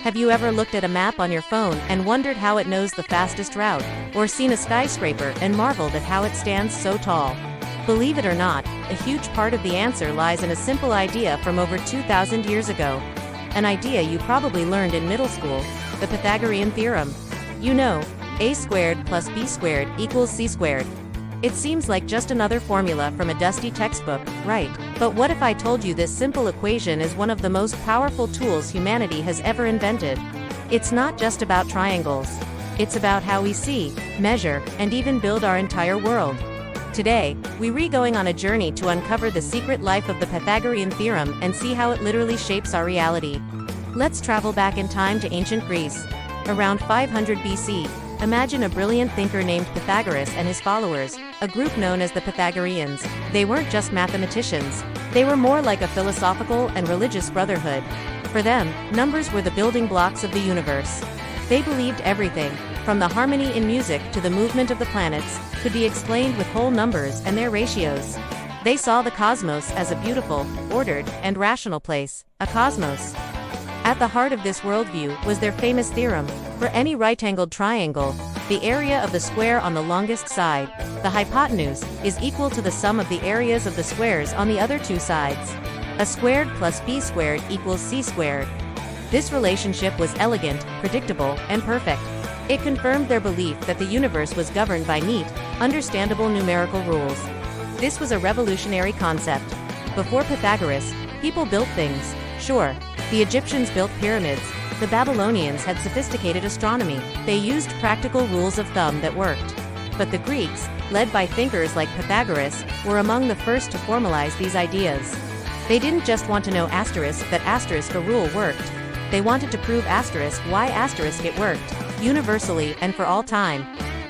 Have you ever looked at a map on your phone and wondered how it knows the fastest route, or seen a skyscraper and marveled at how it stands so tall? Believe it or not, a huge part of the answer lies in a simple idea from over 2,000 years ago. An idea you probably learned in middle school, the Pythagorean theorem. You know, a squared plus b squared equals c squared. It seems like just another formula from a dusty textbook, right? But what if I told you this simple equation is one of the most powerful tools humanity has ever invented? It's not just about triangles. It's about how we see, measure, and even build our entire world. Today, we're going on a journey to uncover the secret life of the Pythagorean theorem and see how it literally shapes our reality. Let's travel back in time to ancient Greece. Around 500 BC, imagine a brilliant thinker named Pythagoras and his followers, a group known as the Pythagoreans. They weren't just mathematicians. They were more like a philosophical and religious brotherhood. For them, numbers were the building blocks of the universe. They believed everything, from the harmony in music to the movement of the planets, could be explained with whole numbers and their ratios. They saw the cosmos as a beautiful, ordered, and rational place, a cosmos. At the heart of this worldview was their famous theorem: for any right-angled triangle, the area of the square on the longest side, the hypotenuse, is equal to the sum of the areas of the squares on the other two sides. A squared plus b squared equals c squared. This relationship was elegant, predictable, and perfect. It confirmed their belief that the universe was governed by neat, understandable numerical rules. This was a revolutionary concept. Before Pythagoras, people built things. Sure, the Egyptians built pyramids. The Babylonians had sophisticated astronomy. They used practical rules of thumb that worked. But the Greeks, led by thinkers like Pythagoras, were among the first to formalize these ideas. They didn't just want to know that a rule worked. They wanted to prove why it worked, universally and for all time.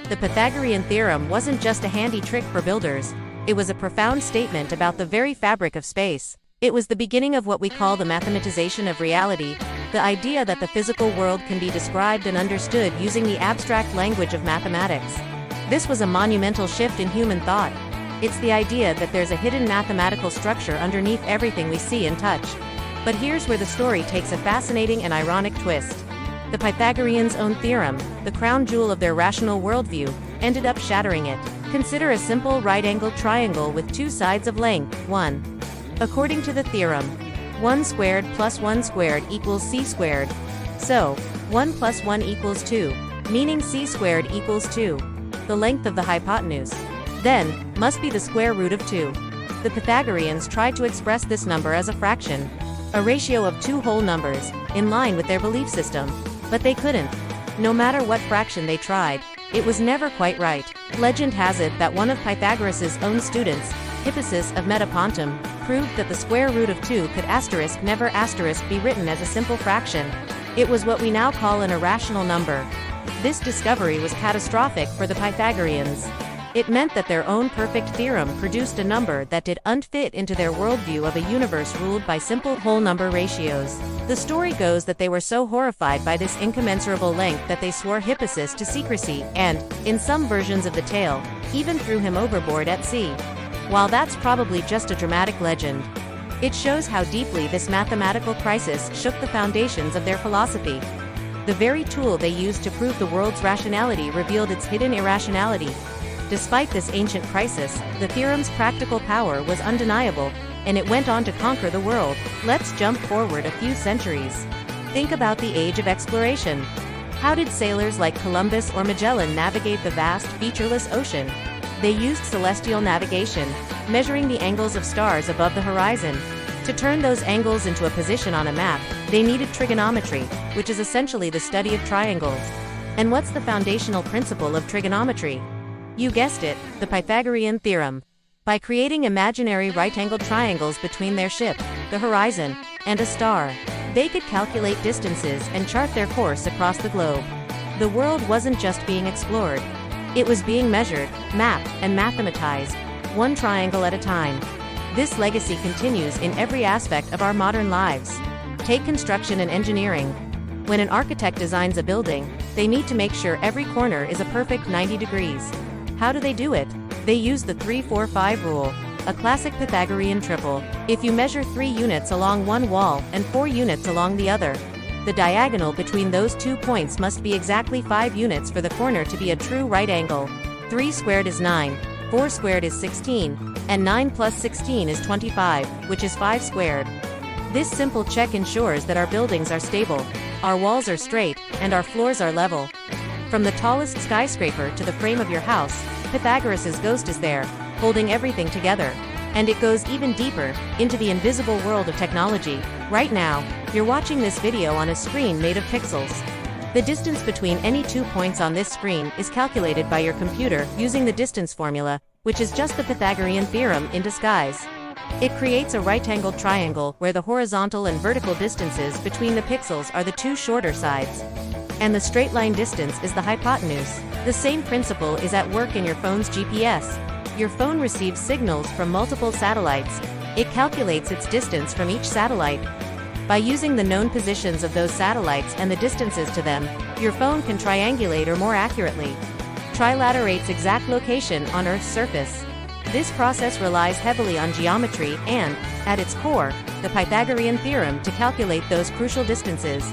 The Pythagorean theorem wasn't just a handy trick for builders. It was a profound statement about the very fabric of space. It was the beginning of what we call the mathematization of reality, the idea that the physical world can be described and understood using the abstract language of mathematics. This was a monumental shift in human thought. It's the idea that there's a hidden mathematical structure underneath everything we see and touch. But here's where the story takes a fascinating and ironic twist. The Pythagoreans' own theorem, the crown jewel of their rational worldview, ended up shattering it. Consider a simple right-angled triangle with two sides of length, 1. According to the theorem, 1 squared plus 1 squared equals c squared. So, 1 plus 1 equals 2, meaning c squared equals 2. The length of the hypotenuse, then, must be the square root of 2. The Pythagoreans tried to express this number as a fraction, a ratio of two whole numbers, in line with their belief system. But they couldn't. No matter what fraction they tried, it was never quite right. Legend has it that one of Pythagoras' own students, Hippasus of Metapontum, proved that the square root of 2 could never be written as a simple fraction. It was what we now call an irrational number. This discovery was catastrophic for the Pythagoreans. It meant that their own perfect theorem produced a number that didn't fit into their worldview of a universe ruled by simple whole number ratios. The story goes that they were so horrified by this incommensurable length that they swore Hippasus to secrecy and, in some versions of the tale, even threw him overboard at sea. While that's probably just a dramatic legend, it shows how deeply this mathematical crisis shook the foundations of their philosophy. The very tool they used to prove the world's rationality revealed its hidden irrationality. Despite this ancient crisis, the theorem's practical power was undeniable, and it went on to conquer the world. Let's jump forward a few centuries. Think about the age of exploration. How did sailors like Columbus or Magellan navigate the vast, featureless ocean? They used celestial navigation, measuring the angles of stars above the horizon. To turn those angles into a position on a map, they needed trigonometry, which is essentially the study of triangles. And what's the foundational principle of trigonometry? You guessed it, the Pythagorean theorem. By creating imaginary right-angled triangles between their ship, the horizon, and a star, they could calculate distances and chart their course across the globe. The world wasn't just being explored. It was being measured, mapped, and mathematized, one triangle at a time. This legacy continues in every aspect of our modern lives. Take construction and engineering. When an architect designs a building, they need to make sure every corner is a perfect 90 degrees. How do they do it? They use the 3-4-5 rule, a classic Pythagorean triple. If you measure 3 units along one wall and 4 units along the other, the diagonal between those 2 points must be exactly 5 units for the corner to be a true right angle. 3 squared is 9, 4 squared is 16, and 9 plus 16 is 25, which is 5 squared. This simple check ensures that our buildings are stable, our walls are straight, and our floors are level. From the tallest skyscraper to the frame of your house, Pythagoras' ghost is there, holding everything together. And it goes even deeper, into the invisible world of technology. Right now, you're watching this video on a screen made of pixels. The distance between any 2 points on this screen is calculated by your computer using the distance formula, which is just the Pythagorean theorem in disguise. It creates a right-angled triangle where the horizontal and vertical distances between the pixels are the 2 shorter sides. And the straight line distance is the hypotenuse. The same principle is at work in your phone's GPS. Your phone receives signals from multiple satellites. It calculates its distance from each satellite. By using the known positions of those satellites and the distances to them, your phone can triangulate or more accurately, trilaterate's exact location on Earth's surface. This process relies heavily on geometry and, at its core, the Pythagorean theorem to calculate those crucial distances.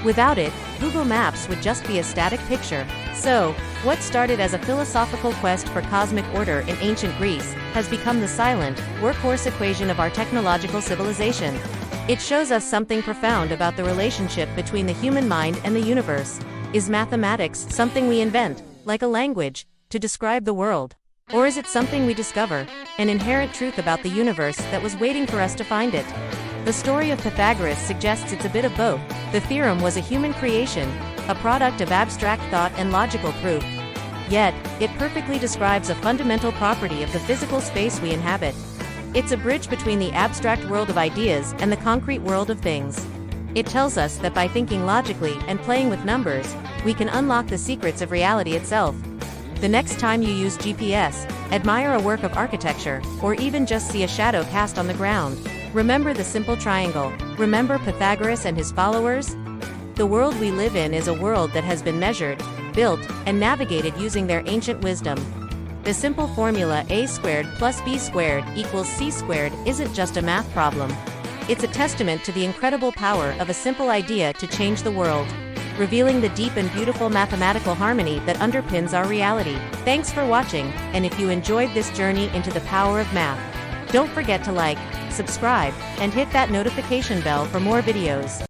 Without it, Google Maps would just be a static picture. So, what started as a philosophical quest for cosmic order in ancient Greece has become the silent, workhorse equation of our technological civilization. It shows us something profound about the relationship between the human mind and the universe. Is mathematics something we invent, like a language, to describe the world? Or is it something we discover, an inherent truth about the universe that was waiting for us to find it? The story of Pythagoras suggests it's a bit of both. The theorem was a human creation, a product of abstract thought and logical proof. Yet, it perfectly describes a fundamental property of the physical space we inhabit. It's a bridge between the abstract world of ideas and the concrete world of things. It tells us that by thinking logically and playing with numbers, we can unlock the secrets of reality itself. The next time you use GPS, admire a work of architecture, or even just see a shadow cast on the ground, remember the simple triangle. Remember Pythagoras and his followers? The world we live in is a world that has been measured, built, and navigated using their ancient wisdom. The simple formula a squared plus b squared equals c squared isn't just a math problem. It's a testament to the incredible power of a simple idea to change the world, revealing the deep and beautiful mathematical harmony that underpins our reality. Thanks for watching, and if you enjoyed this journey into the power of math, don't forget to like, subscribe, and hit that notification bell for more videos.